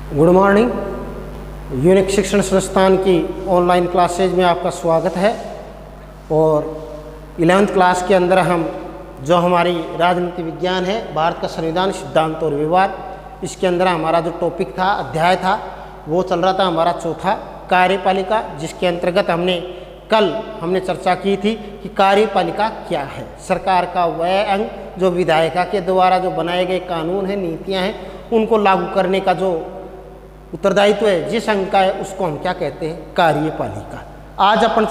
Good morning. Unique शिक्षण संस्थान की ऑनलाइन क्लासेज में आपका स्वागत है। और 11th क्लास के अंदर हम जो हमारी राजनीति विज्ञान है, भारत का संविधान, सिद्धांत और विवाद, इसके अंदर हमारा जो टॉपिक था, अध्याय था, वो चल रहा था हमारा चौथा, कार्यपालिका, जिसके अंतर्गत हमने चर्चा की थी कि कार्यपालिका क्या है। सरकार का वह अंग जो विधायिका के द्वारा जो बनाए गए कानून हैं, नीतियां हैं, उनको लागू करने का जो उत्तरदायित्व है, जिस अंग का है, उसको हम क्या कहते हैं? कार्यपालिका। आज अपन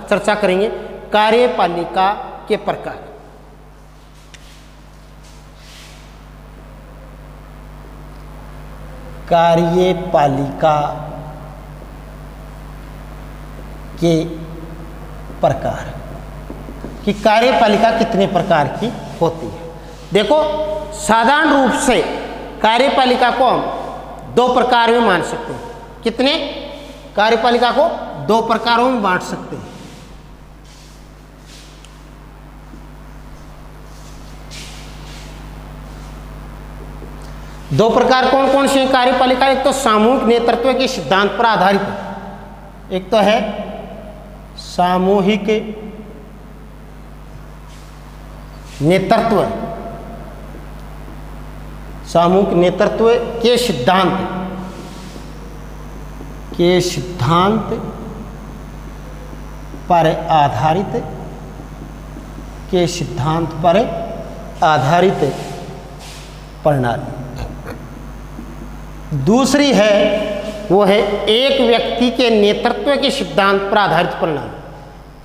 चर्चा करेंगे कार्यपालिका के प्रकार। कार्यपालिका के प्रकार कि कार्यपालिका कितने प्रकार की होती है। देखो, साधारण रूप से कार्यपालिका को हम दो प्रकार में मान सकते हैं। कितने? कार्यपालिका को दो प्रकारों में बांट सकते हैं। दो प्रकार कौन कौन से हैं कार्यपालिका? एक तो सामूहिक नेतृत्व के सिद्धांत पर आधारित है, एक तो है सामूहिक नेतृत्व, सामूहिक नेतृत्व के सिद्धांत पर आधारित, के सिद्धांत पर आधारित प्रणाली। दूसरी है, वो है एक व्यक्ति के नेतृत्व के सिद्धांत पर आधारित प्रणाली।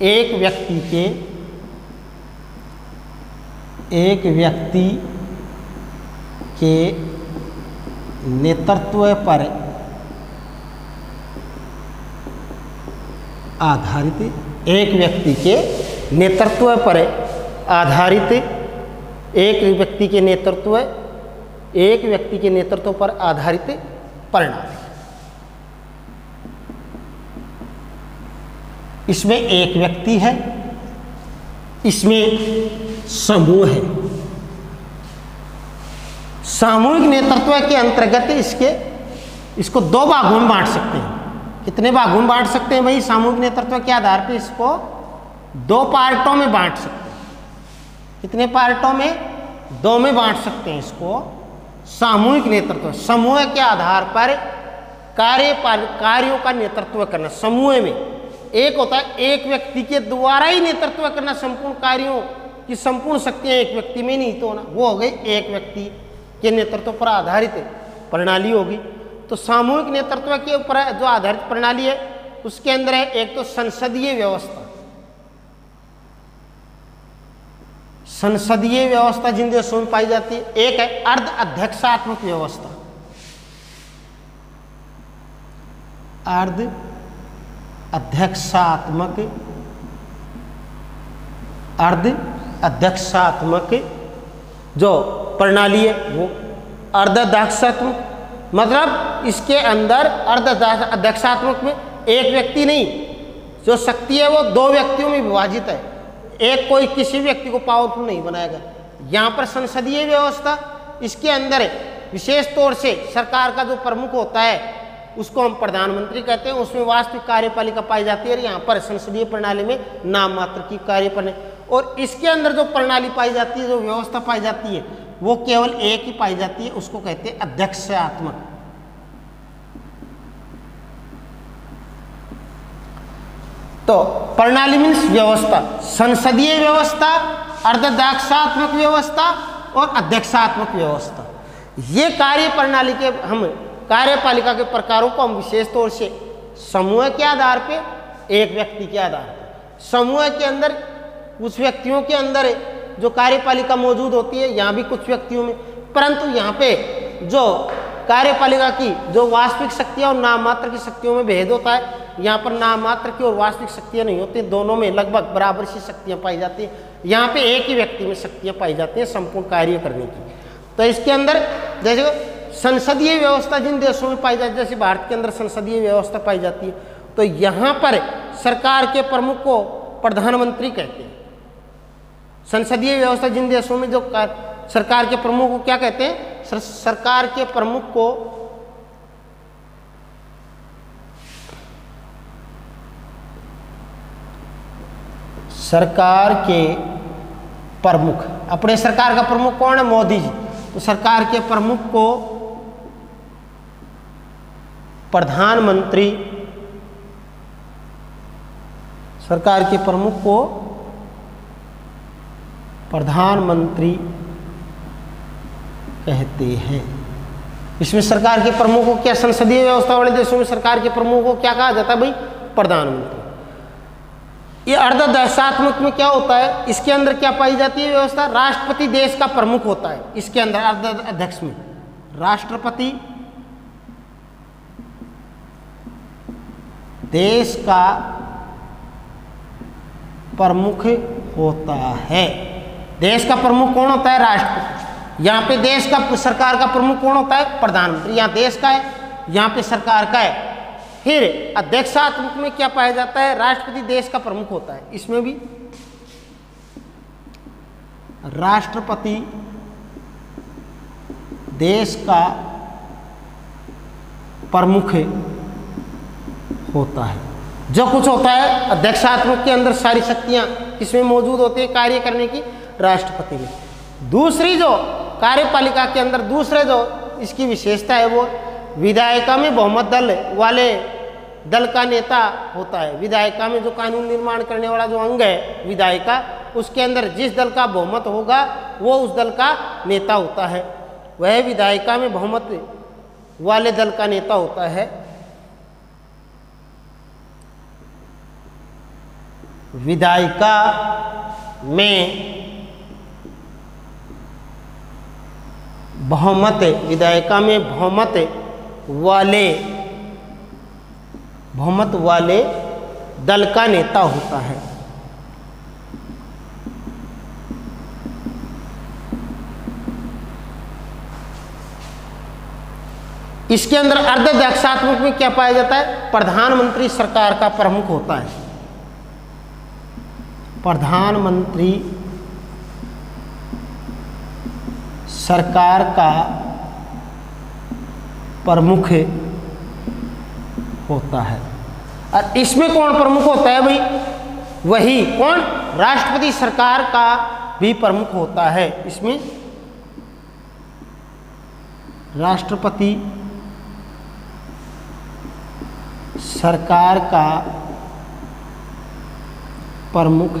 एक व्यक्ति के नेतृत्व पर आधारित, एक व्यक्ति के नेतृत्व पर आधारित, एक व्यक्ति के नेतृत्व पर आधारित प्रणाली। इसमें एक व्यक्ति है, इसमें समूह है। सामूहिक नेतृत्व के अंतर्गत इसको दो भागों में बांट सकते हैं। कितने भागों में बांट सकते हैं भाई? सामूहिक नेतृत्व के आधार पर इसको दो पार्टों में बांट सकते हैं। कितने पार्टों में? दो में बांट सकते हैं इसको। सामूहिक नेतृत्व, समूह के आधार पर कार्यों का नेतृत्व करना। समूह में एक होता है एक व्यक्ति के द्वारा ही नेतृत्व करना, संपूर्ण कार्यों की संपूर्ण शक्तियां एक व्यक्ति में नहीं तो होना, वो हो गई एक व्यक्ति के नेतृत्व पर आधारित प्रणाली होगी। तो सामूहिक नेतृत्व के ऊपर जो आधारित प्रणाली है, उसके अंदर है एक तो संसदीय व्यवस्था। संसदीय व्यवस्था जिन देशों में पाई जाती है। एक है अर्ध अध्यक्षात्मक व्यवस्था। अर्ध अध्यक्षात्मक जो प्रणाली है, वो अर्ध अध्यक्षात्मक, मतलब इसके अंदर अर्ध अध्यक्षात्मक में एक व्यक्ति नहीं, जो शक्ति है वो दो व्यक्तियों में विभाजित है। एक कोई किसी व्यक्ति को पावरफुल नहीं बनाएगा। यहाँ पर संसदीय व्यवस्था, इसके अंदर विशेष तौर से सरकार का जो प्रमुख होता है, उसको हम प्रधानमंत्री कहते हैं। उसमें वास्तविक कार्यपालिका पाई जाती है। और यहाँ पर संसदीय प्रणाली में नाम मात्र की कार्यप्रणाली। और इसके अंदर जो प्रणाली पाई जाती है, जो व्यवस्था पाई जाती है, वो केवल एक ही पाई जाती है, उसको कहते हैं अध्यक्षात्मक। तो प्रणाली मीन्स व्यवस्था, संसदीय व्यवस्था, अर्धअध्यक्षात्मक व्यवस्था और अध्यक्षात्मक व्यवस्था। ये कार्यप्रणाली के कार्यपालिका के प्रकारों को हम विशेष तौर से समूह के आधार पे, एक व्यक्ति के आधार पे, समूह के अंदर कुछ व्यक्तियों के अंदर जो कार्यपालिका मौजूद होती है, यहाँ भी कुछ व्यक्तियों में, परंतु यहाँ पे जो कार्यपालिका की जो वास्तविक शक्तियाँ और नाम मात्र की शक्तियों में भेद होता है। यहाँ पर नाम मात्र की और वास्तविक शक्तियाँ नहीं होती, दोनों में लगभग बराबर सी शक्तियाँ पाई जाती हैं। यहाँ पे एक ही व्यक्ति में शक्तियाँ पाई जाती हैं संपूर्ण कार्य करने की। तो इसके अंदर जैसे संसदीय व्यवस्था जिन देशों में पाई जाती है, जैसे भारत के अंदर संसदीय व्यवस्था पाई जाती है, तो यहाँ पर सरकार के प्रमुख को प्रधानमंत्री कहते हैं। संसदीय व्यवस्था जिन देशों में जो सरकार के प्रमुख को क्या कहते हैं, सरकार के प्रमुख को सरकार के प्रमुख, अपने सरकार का प्रमुख कौन है? मोदी जी। तो सरकार के प्रमुख को प्रधानमंत्री, सरकार के प्रमुख को प्रधानमंत्री कहते हैं। इसमें सरकार के प्रमुख को क्या, संसदीय व्यवस्था वाले देशों में सरकार के प्रमुख को क्या कहा जाता है भाई? प्रधानमंत्री। ये अर्धदेशात्मक में क्या होता है? इसके अंदर क्या पाई जाती है व्यवस्था? राष्ट्रपति देश का प्रमुख होता है। इसके अंदर अर्धाध्यक्ष में राष्ट्रपति देश का प्रमुख होता है। देश का प्रमुख कौन होता है? राष्ट्रपति। यहाँ पे देश का, सरकार का प्रमुख कौन होता है? प्रधानमंत्री। यहाँ देश का है, यहाँ पे सरकार का है। फिर अध्यक्षात्मक में क्या पाया जाता है? राष्ट्रपति देश का प्रमुख होता है। इसमें भी राष्ट्रपति देश का प्रमुख होता है। जो कुछ होता है अध्यक्षात्मक के अंदर, सारी शक्तियां किसमें मौजूद होती है कार्य करने की? राष्ट्रपति में। दूसरी जो कार्यपालिका के अंदर दूसरे जो इसकी विशेषता है वो विधायिका में बहुमत दल वाले दल का नेता होता है। विधायिका में जो कानून निर्माण करने वाला जो अंग है विधायिका, उसके अंदर जिस दल का बहुमत होगा वो उस दल का नेता होता है। वह विधायिका में बहुमत वाले दल का नेता होता है। विधायिका में बहुमत, विधायिका में बहुमत वाले दल का नेता होता है। इसके अंदर अर्धध्यक्षात्मक में क्या पाया जाता है? प्रधानमंत्री सरकार का प्रमुख होता है। प्रधानमंत्री सरकार का प्रमुख होता है। और इसमें कौन प्रमुख होता है भाई? वही कौन? राष्ट्रपति सरकार का भी प्रमुख होता है। इसमें राष्ट्रपति सरकार का प्रमुख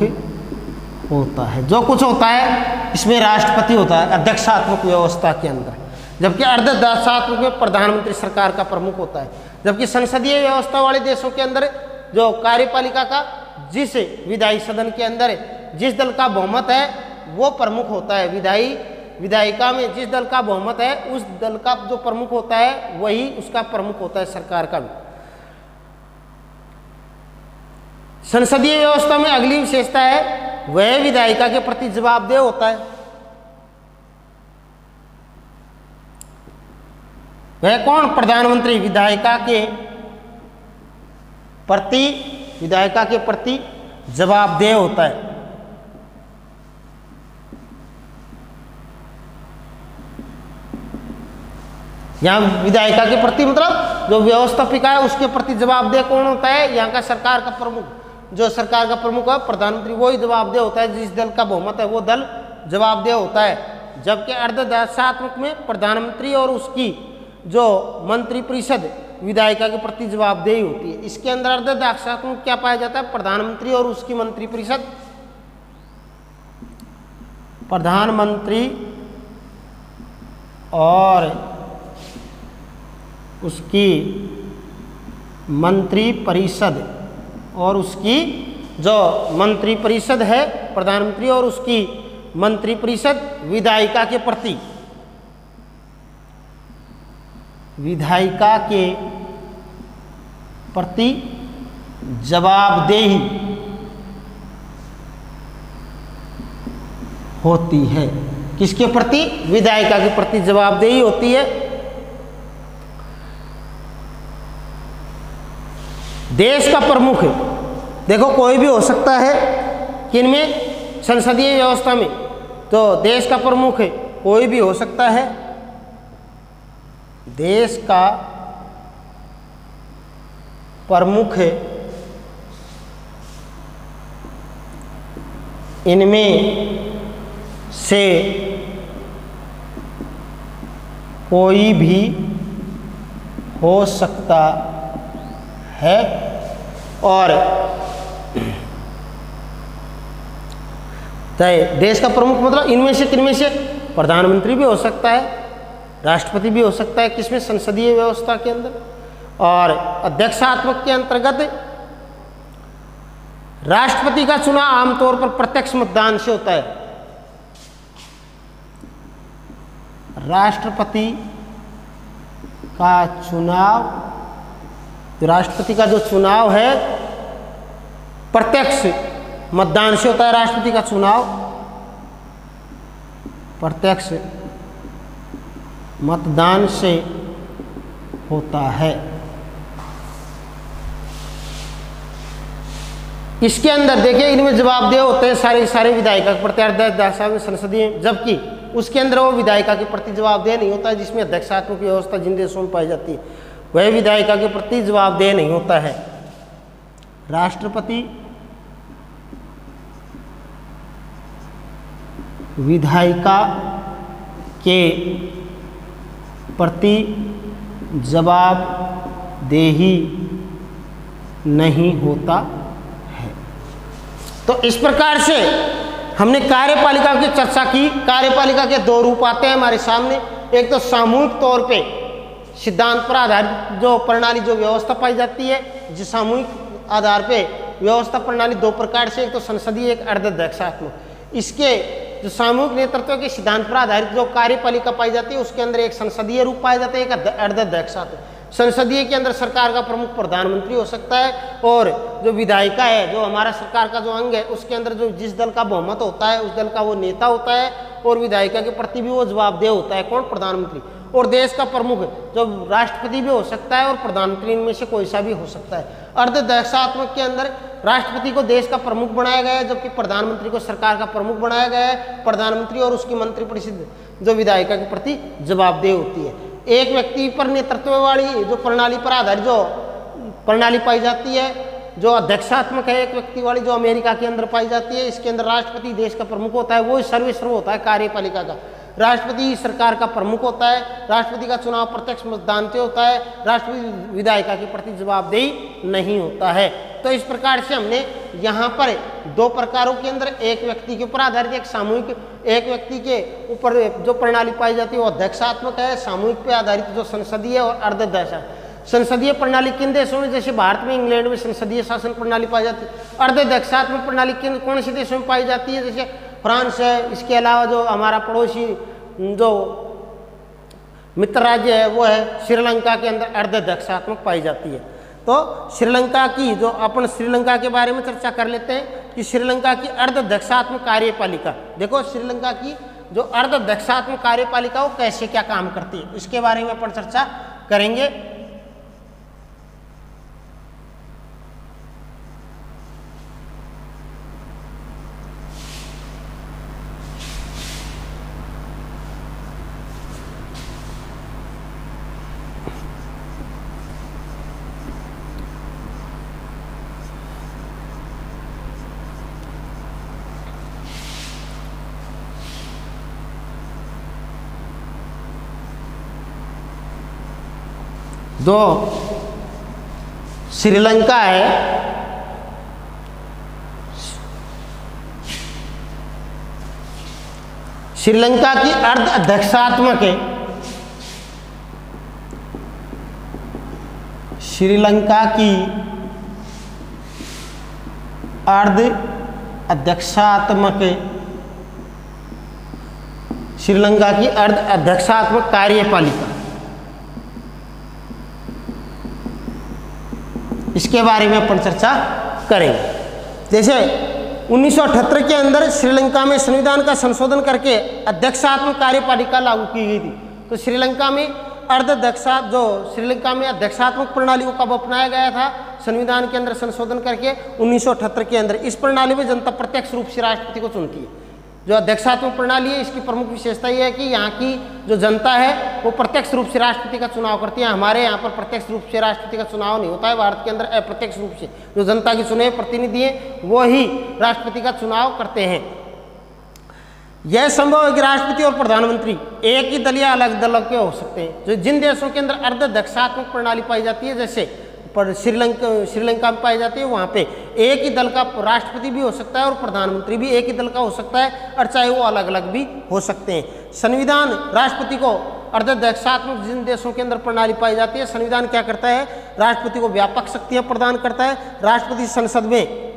होता है। जो कुछ होता है इसमें राष्ट्रपति होता है अध्यक्षात्मक व्यवस्था के अंदर, जबकि अर्धदेशात्मक में प्रधानमंत्री सरकार का प्रमुख होता है। जबकि संसदीय व्यवस्था वाले देशों के अंदर जो कार्यपालिका का, जिस विधायी सदन के अंदर जिस दल का बहुमत है वो प्रमुख होता है। विधायिका में जिस दल का बहुमत है उस दल का जो प्रमुख होता है वही उसका प्रमुख होता है सरकार का भी। संसदीय व्यवस्था में अगली विशेषता है वह विधायिका के प्रति जवाबदेह होता है। वह कौन? प्रधानमंत्री विधायिका के प्रति जवाबदेह होता है। यहाँ विधायिका के प्रति मतलब जो व्यवस्थापिका है उसके प्रति जवाबदेह कौन होता है? यहाँ का सरकार का प्रमुख, जो सरकार का प्रमुख है प्रधानमंत्री, वही जवाबदेह होता है। जिस दल का बहुमत है वो दल जवाबदेह होता है। जबकि अर्धदेशात्मक में प्रधानमंत्री और उसकी जो मंत्रिपरिषद विधायिका के प्रति जवाबदेही होती है। इसके अंदर अर्धदेशात्मक क्या पाया जाता है? प्रधानमंत्री और उसकी मंत्रिपरिषद, प्रधानमंत्री और उसकी मंत्रिपरिषद, और उसकी जो मंत्रिपरिषद है प्रधानमंत्री और उसकी मंत्रिपरिषद विधायिका के प्रति जवाबदेही होती है। किसके प्रति? विधायिका के प्रति जवाबदेही होती है। देश का प्रमुख देखो कोई भी हो सकता है, किनमें? संसदीय व्यवस्था में तो देश का प्रमुख कोई भी हो सकता है। देश का प्रमुख इनमें से कोई भी हो सकता है और देश का प्रमुख मतलब इनमें से किनमें से, प्रधानमंत्री भी हो सकता है, राष्ट्रपति भी हो सकता है, किसमें, संसदीय व्यवस्था के अंदर, और अध्यक्षात्मक के अंतर्गत राष्ट्रपति का चुनाव आमतौर पर प्रत्यक्ष मतदान से होता है। राष्ट्रपति का चुनाव, राष्ट्रपति का जो चुनाव है प्रत्यक्ष मतदान से होता है। राष्ट्रपति का चुनाव प्रत्यक्ष मतदान से होता है। इसके अंदर देखिए इनमें जवाबदेह होते हैं सारे विधायिका के प्रति अध्यक्ष में संसदीय, जबकि उसके अंदर वो विधायिका के प्रति जवाबदेह नहीं होता है, जिसमें अध्यक्षात्मक व्यवस्था जिन देशों में पाई जाती है वह विधायिका के प्रति जवाबदेह नहीं होता है। राष्ट्रपति विधायिका के प्रति जवाबदेही नहीं होता है। तो इस प्रकार से हमने कार्यपालिका की चर्चा की। कार्यपालिका के दो रूप आते हैं हमारे सामने। एक तो सामूहिक तौर पे सिद्धांत पर आधारित जो प्रणाली, जो व्यवस्था पाई जाती है, जिस सामूहिक आधार पे व्यवस्था प्रणाली दो प्रकार से, एक तो संसदीय, एक अर्धअध्यक्षात्मक। इसके जो सामूहिक नेतृत्व के सिद्धांत पर आधारित जो कार्यपालिका पाई जाती है उसके अंदर एक संसदीय रूप पाया जाता है, एक अर्धअध्यक्षात्मक। संसदीय के अंदर सरकार का प्रमुख प्रधानमंत्री हो सकता है, और जो विधायिका है, जो हमारा सरकार का जो अंग है, उसके अंदर जो जिस दल का बहुमत होता है उस दल का वो नेता होता है, और विधायिका के प्रति भी वो जवाबदेह होता है। कौन? प्रधानमंत्री। और देश का प्रमुख जो राष्ट्रपति भी हो सकता है और प्रधानमंत्री, इनमें से कोई सा भी हो सकता है। अर्धअध्यक्षात्मक के अंदर राष्ट्रपति को देश का प्रमुख बनाया गया है, जबकि प्रधानमंत्री को सरकार का प्रमुख बनाया गया है। प्रधानमंत्री और उसकी मंत्रिपरिषद जो विधायिका के प्रति जवाबदेह होती है। एक व्यक्ति पर नेतृत्व वाली जो प्रणाली पर आधारित जो प्रणाली पाई जाती है, जो अध्यक्षात्मक है, एक व्यक्ति वाली जो अमेरिका के अंदर पाई जाती है, इसके अंदर राष्ट्रपति देश का प्रमुख होता है, वो सर्वश्रेष्ठ होता है कार्यपालिका का। राष्ट्रपति सरकार का प्रमुख होता है, राष्ट्रपति का चुनाव प्रत्यक्ष मतदान से होता है, राष्ट्रपति विधायिका के प्रति जवाबदेही नहीं होता है। तो इस प्रकार से हमने यहाँ पर दो प्रकारों के अंदर, एक व्यक्ति के ऊपर आधारित, एक सामूहिक, एक व्यक्ति के ऊपर जो प्रणाली पाई जाती है वो अध्यक्षात्मक है, सामूहिक पे आधारित जो संसदीय और अर्धअध्यक्षात्मक। संसदीय प्रणाली किन देशों में, जैसे भारत में, इंग्लैंड में संसदीय शासन प्रणाली पाई जाती है। अर्धअध्यक्षात्मक प्रणाली किन कौन से देशों में पाई जाती है, जैसे फ्रांस है। इसके अलावा जो हमारा पड़ोसी जो मित्र राज्य है वो है श्रीलंका के अंदर अर्धअध्यक्षात्मक पाई जाती है। तो श्रीलंका की जो अपन श्रीलंका के बारे में चर्चा कर लेते हैं कि श्रीलंका की अर्धअध्यक्षात्मक कार्यपालिका, देखो श्रीलंका की जो अर्धअध्यक्षात्मक कार्यपालिका वो कैसे क्या काम करती है, इसके बारे में अपन चर्चा करेंगे। जो श्रीलंका है, श्रीलंका की अर्धअध्यक्षात्मक है। श्रीलंका की अर्धअध्यक्षात्मक, श्रीलंका की अर्धअध्यक्षात्मक कार्यपालिका, इसके बारे में अपन चर्चा करेंगे। जैसे 1978 के अंदर श्रीलंका में संविधान का संशोधन करके अध्यक्षात्मक कार्यपालिका लागू की गई थी। तो श्रीलंका में श्रीलंका में अध्यक्षात्मक प्रणाली को कब अपनाया गया था, संविधान के अंदर संशोधन करके 1978 के अंदर। इस प्रणाली में जनता प्रत्यक्ष रूप से राष्ट्रपति को चुनती है। जो अध्यक्षात्मक प्रणाली है इसकी प्रमुख विशेषता यह है कि यहाँ की जो जनता है वो प्रत्यक्ष रूप से राष्ट्रपति का चुनाव करती है। हमारे यहाँ पर प्रत्यक्ष रूप से राष्ट्रपति का चुनाव नहीं होता है, भारत के अंदर अप्रत्यक्ष रूप से जो जनता की चुने प्रतिनिधि हैं वो ही राष्ट्रपति का चुनाव करते हैं। यह संभव है कि राष्ट्रपति और प्रधानमंत्री एक ही दल या अलग दलों के हो सकते हैं। जो जिन देशों के अंदर अर्धदक्षात्मक प्रणाली पाई जाती है, जैसे पर श्रीलंका में पाई जाती है, वहाँ पे एक ही दल का राष्ट्रपति भी हो सकता है और प्रधानमंत्री भी एक ही दल का हो सकता है, और चाहे वो अलग अलग भी हो सकते हैं। संविधान राष्ट्रपति को अर्धदक्षात्मक जिन देशों के अंदर प्रणाली पाई जाती है, संविधान क्या करता है, राष्ट्रपति को व्यापक शक्तियाँ प्रदान करता है। राष्ट्रपति संसद में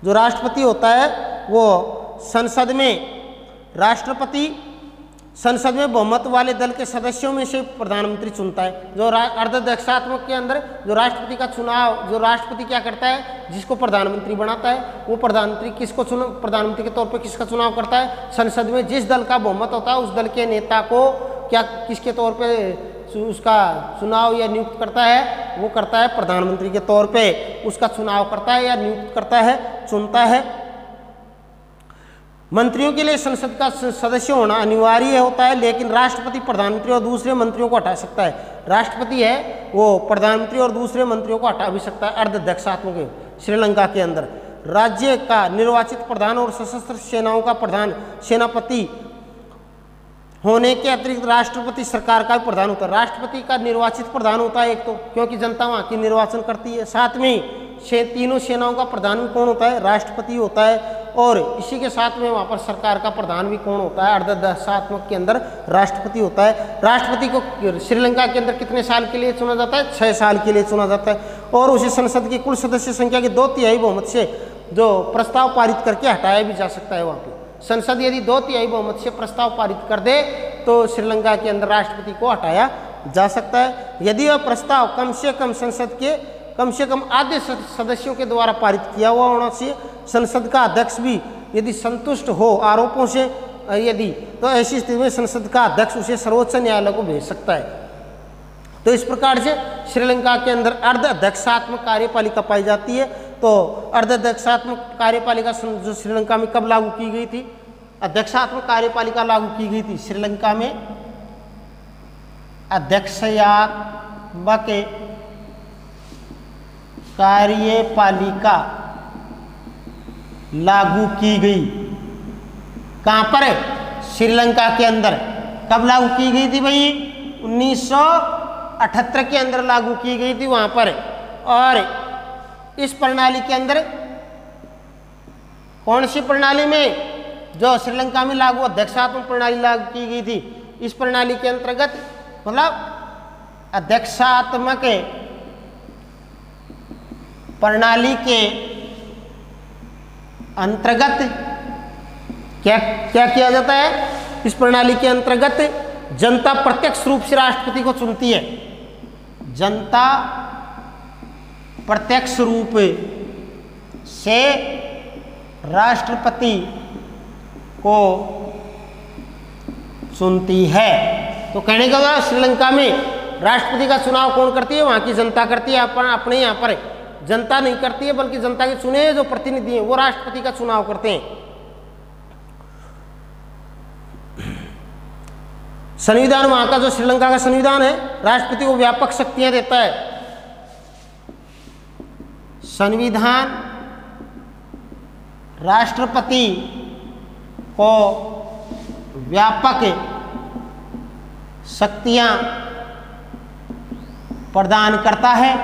जो राष्ट्रपति होता है वो संसद में राष्ट्रपति संसद में बहुमत वाले दल के सदस्यों में से प्रधानमंत्री चुनता है। जो अर्धदक्षात्मक के अंदर जो राष्ट्रपति का चुनाव, जो राष्ट्रपति क्या करता है, जिसको प्रधानमंत्री बनाता है, वो प्रधानमंत्री प्रधानमंत्री के तौर पे किसका चुनाव करता है, संसद में जिस दल का बहुमत होता है उस दल के नेता को क्या किसके तौर पे उसका चुनाव या नियुक्त करता है, वो करता है प्रधानमंत्री के तौर पे उसका चुनाव करता है या नियुक्त करता है, चुनता है। मंत्रियों के लिए संसद का सदस्य होना अनिवार्य होता है, लेकिन राष्ट्रपति प्रधानमंत्री और दूसरे मंत्रियों को हटा सकता है। राष्ट्रपति है वो प्रधानमंत्री और दूसरे मंत्रियों को हटा भी सकता है अर्धदक्षात्मक। श्रीलंका के अंदर राज्य का निर्वाचित प्रधान और सशस्त्र सेनाओं का प्रधान सेनापति होने के अतिरिक्त राष्ट्रपति सरकार का भी प्रधान होता है। राष्ट्रपति का निर्वाचित प्रधान होता है एक तो, क्योंकि जनता वहाँ की निर्वाचन करती है। साथ में तीनों सेनाओं का प्रधान भी कौन होता है, राष्ट्रपति होता है। और इसी के साथ में वहाँ पर सरकार का प्रधान भी कौन होता है, अर्धदक्षात्मक के अंदर राष्ट्रपति होता है। राष्ट्रपति को श्रीलंका के अंदर कितने साल के लिए चुना जाता है, 6 साल के लिए चुना जाता है। और उसे संसद की कुल सदस्य संख्या के 2/3 बहुमत से जो प्रस्ताव पारित करके हटाया भी जा सकता है। वहाँ पर संसद यदि 2/3 बहुमत से प्रस्ताव पारित कर दे तो श्रीलंका के अंदर राष्ट्रपति को हटाया जा सकता है। यदि वह प्रस्ताव कम से कम संसद के कम से कम आधे सदस्यों के द्वारा पारित किया हुआ होना चाहिए। संसद का अध्यक्ष भी यदि संतुष्ट हो आरोपों से यदि, तो ऐसी स्थिति में संसद का अध्यक्ष उसे सर्वोच्च न्यायालय को भेज सकता है। तो इस प्रकार से श्रीलंका के अंदर अर्धदक्षात्मक कार्यपालिका पाई जाती है। तो अर्धदक्षात्मक कार्यपालिका जो श्रीलंका में कब लागू की गई थी, अध्यक्षात्मक कार्यपालिका लागू की गई थी श्रीलंका में अध्यक्षात्मक कार्यपालिका लागू की गई। कहाँ पर, श्रीलंका के अंदर। कब लागू की गई थी भाई, 1978 के अंदर लागू की गई थी वहाँ पर। और इस प्रणाली के अंदर कौन सी प्रणाली में, जो श्रीलंका में लागू अध्यक्षात्मक प्रणाली लागू की गई थी, इस प्रणाली के अंतर्गत मतलब अध्यक्षात्मक प्रणाली के अंतर्गत क्या क्या किया जाता है, इस प्रणाली के अंतर्गत जनता प्रत्यक्ष रूप से राष्ट्रपति को चुनती है। जनता प्रत्यक्ष रूप से राष्ट्रपति को चुनती है। तो कहने का मतलब श्रीलंका में राष्ट्रपति का चुनाव कौन करती है, वहाँ की जनता करती है। अपने यहाँ पर जनता नहीं करती है, बल्कि जनता के चुने हुए जो प्रतिनिधि हैं वो राष्ट्रपति का चुनाव करते हैं। संविधान वहाँ का जो श्रीलंका का संविधान है राष्ट्रपति को व्यापक शक्तियां देता है। संविधान राष्ट्रपति को व्यापक शक्तियां प्रदान करता है।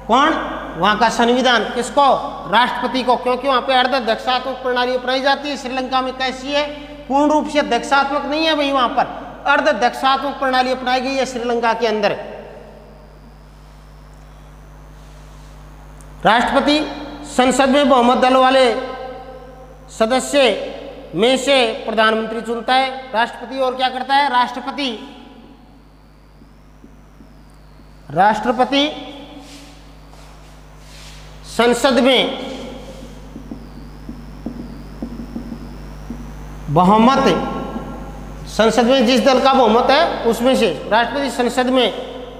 कौन, वहाँ का संविधान। किसको, राष्ट्रपति को, क्योंकि वहाँ पे अर्धदक्षात्मक प्रणाली अपनाई जाती है। श्रीलंका में कैसी है, पूर्ण रूप से दक्षात्मक नहीं है भाई, वहाँ पर अर्धदक्षात्मक प्रणाली अपनाई गई है श्रीलंका के अंदर। राष्ट्रपति संसद में बहुमत दल वाले सदस्य में से प्रधानमंत्री चुनता है। राष्ट्रपति और क्या करता है, राष्ट्रपति संसद में बहुमत, संसद में जिस दल का बहुमत है उसमें से राष्ट्रपति संसद में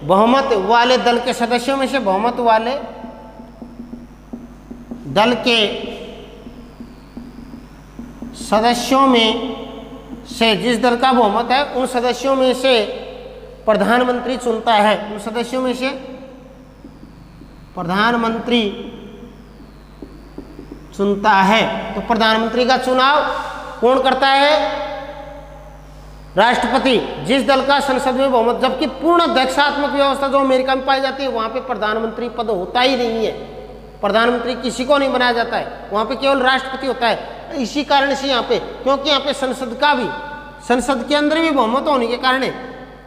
बहुमत वाले दल के सदस्यों में से बहुमत वाले दल के सदस्यों में से, जिस दल का बहुमत है उन सदस्यों में से प्रधानमंत्री चुनता है, उन सदस्यों में से प्रधानमंत्री चुनता है। तो प्रधानमंत्री का चुनाव कौन करता है? राष्ट्रपति। जिस दल का संसद में बहुमत, जबकि पूर्ण अध्यक्षात्मक व्यवस्था जो अमेरिका में पाई जाती है वहां पे प्रधानमंत्री पद होता ही नहीं है, प्रधानमंत्री किसी को नहीं बनाया जाता है, वहां पे केवल राष्ट्रपति होता है। इसी कारण से यहाँ पे, क्योंकि यहाँ पे संसद के अंदर भी बहुमत होने के कारण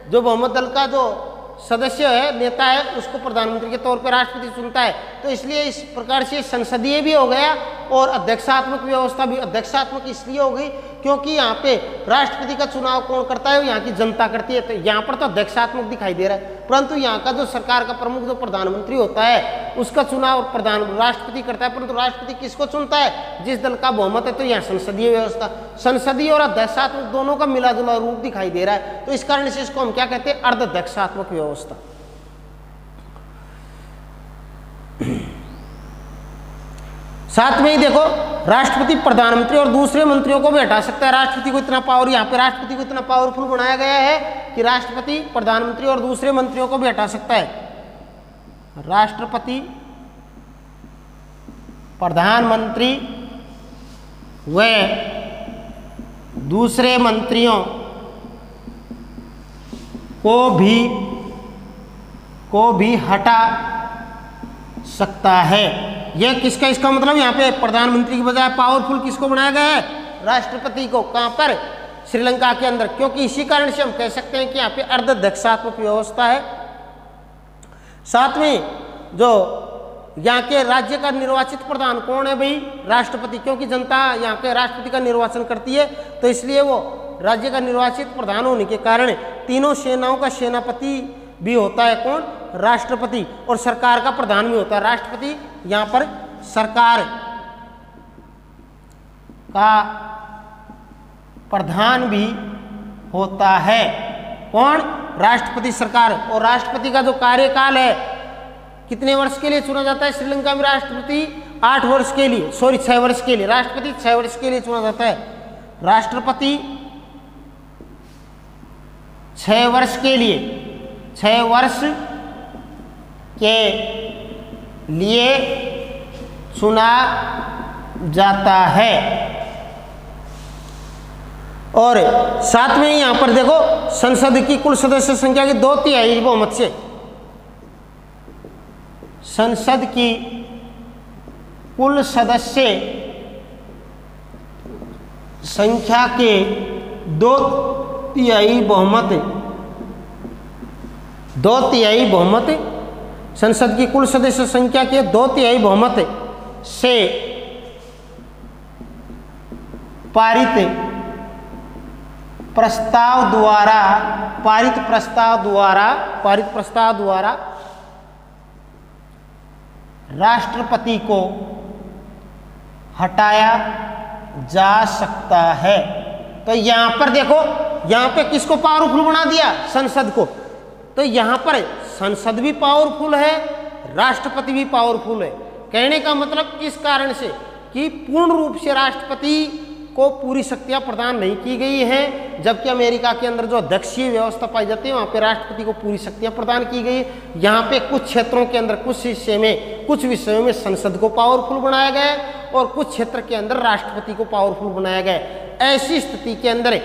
जो बहुमत दल का जो सदस्य है, नेता है, उसको प्रधानमंत्री के तौर पर राष्ट्रपति चुनता है। तो इसलिए इस प्रकार से संसदीय भी हो गया और अध्यक्षात्मक व्यवस्था भी। अध्यक्षात्मक इसलिए हो गई क्योंकि यहाँ पे राष्ट्रपति का चुनाव कौन करता है? यहाँ की जनता करती है। तो यहाँ पर तो अध्यक्षात्मक दिखाई दे रहा है, परंतु यहाँ का जो सरकार का प्रमुख जो प्रधानमंत्री होता है उसका चुनाव राष्ट्रपति करता है। परंतु राष्ट्रपति किसको चुनता है? जिस दल का बहुमत है। तो यहाँ संसदीय व्यवस्था, संसदीय और अध्यक्षात्मक दोनों का मिला जुला रूप दिखाई दे रहा है। तो इस कारण से इसको हम क्या कहते हैं? अर्ध अध्यक्षात्मक व्यवस्था। साथ में ही देखो, राष्ट्रपति प्रधानमंत्री और दूसरे मंत्रियों को भी हटा सकता है। राष्ट्रपति को इतना पावर, यहाँ पे राष्ट्रपति को इतना पावरफुल बनाया गया है कि राष्ट्रपति प्रधानमंत्री और दूसरे मंत्रियों को भी हटा सकता है। राष्ट्रपति प्रधानमंत्री व दूसरे मंत्रियों को भी हटा सकता है। यह किसका, इसका मतलब यहाँ पे प्रधानमंत्री की बजाय पावरफुल किसको बनाया गया है? राष्ट्रपति को। कहाँ पर? श्रीलंका के अंदर। क्योंकि इसी कारण से हम कह सकते हैं कि यहाँ पे अर्ध अध्यक्षात्मक व्यवस्था है। साथ में जो यहाँ के राज्य का निर्वाचित प्रधान कौन है भाई? राष्ट्रपति। क्योंकि जनता यहाँ के राष्ट्रपति का निर्वाचन करती है, तो इसलिए वो राज्य का निर्वाचित प्रधान होने के कारण तीनों सेनाओं का सेनापति भी होता है। कौन? राष्ट्रपति। और सरकार का प्रधान भी होता है राष्ट्रपति। यहाँ पर सरकार का प्रधान भी होता है। कौन? राष्ट्रपति, सरकार। और राष्ट्रपति का जो कार्यकाल है कितने वर्ष के लिए चुना जाता है? श्रीलंका में राष्ट्रपति 8 वर्ष के लिए, 6 वर्ष के लिए, राष्ट्रपति 6 वर्ष के लिए चुना जाता है। राष्ट्रपति 6 वर्ष के लिए, 6 वर्ष के लिए चुना जाता है। और साथ में यहां पर देखो, संसद की कुल सदस्य संख्या की 2/3 बहुमत से, संसद की कुल सदस्य संख्या के 2/3 बहुमत, संसद की कुल सदस्य संख्या के 2/3 बहुमत से पारित प्रस्ताव द्वारा राष्ट्रपति को हटाया जा सकता है। तो यहां पर देखो, यहां पे किसको पावरफुल बना दिया? संसद को। तो यहां पर संसद भी पावरफुल है, राष्ट्रपति भी पावरफुल है। कहने का मतलब इस कारण से कि पूर्ण रूप से राष्ट्रपति को पूरी शक्तियां प्रदान नहीं की गई हैं, जबकि अमेरिका के अंदर जो अध्यक्षीय व्यवस्था पाई जाती है वहां पे राष्ट्रपति को पूरी शक्तियां प्रदान की गई। यहाँ पे कुछ क्षेत्रों के अंदर, कुछ विषयों में संसद को पावरफुल बनाया गया है और कुछ क्षेत्र के अंदर राष्ट्रपति को पावरफुल बनाया गया है। ऐसी स्थिति के अंदर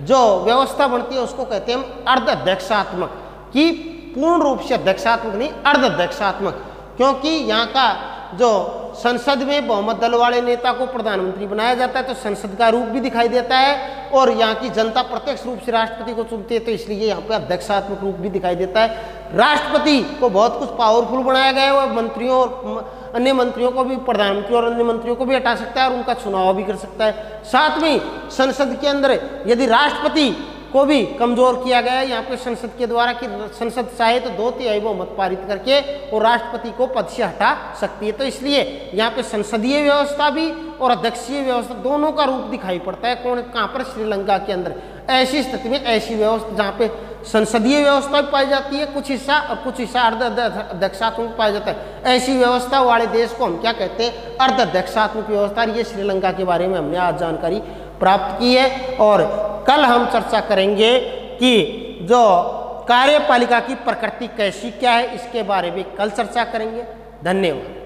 जो व्यवस्था बनती है उसको कहते हैं हम अर्ध अध्यक्षात्मक, कि पूर्ण रूप से अध्यक्षात्मक नहीं, अर्ध अध्यक्षात्मक। क्योंकि यहाँ का जो संसद में बहुमत दल वाले नेता को प्रधानमंत्री बनाया जाता है तो संसद का रूप भी दिखाई देता है, और यहाँ की जनता प्रत्यक्ष रूप से राष्ट्रपति को चुनती है, तो इसलिए यहाँ पे अध्यक्षात्मक रूप भी दिखाई देता है। राष्ट्रपति को बहुत कुछ पावरफुल बनाया गया है, वह मंत्रियों और अन्य मंत्रियों को भी, प्रधानमंत्री और अन्य मंत्रियों को भी हटा सकता है और उनका चुनाव भी कर सकता है। साथ में संसद के अंदर यदि राष्ट्रपति को भी कमजोर किया गया है यहाँ पे संसद के द्वारा, कि संसद चाहे तो 2/3 बहुमत पारित करके और राष्ट्रपति को पद से हटा सकती है। तो इसलिए यहाँ पे संसदीय व्यवस्था भी और अध्यक्षीय व्यवस्था दोनों का रूप दिखाई पड़ता है। कहाँ पर? श्रीलंका के अंदर। ऐसी स्थिति में ऐसी व्यवस्था जहाँ पे संसदीय व्यवस्था भी पाई जाती है कुछ हिस्सा, और कुछ हिस्सा अर्ध अध्यक्षात्मक पाया जाता है, ऐसी व्यवस्था वाले देश को हम क्या कहते हैं? अर्ध अध्यक्षात्मक व्यवस्था। ये श्रीलंका के बारे में हमने आज जानकारी प्राप्त की है। और कल हम चर्चा करेंगे कि जो कार्यपालिका की प्रकृति कैसी क्या है, इसके बारे में कल चर्चा करेंगे। धन्यवाद।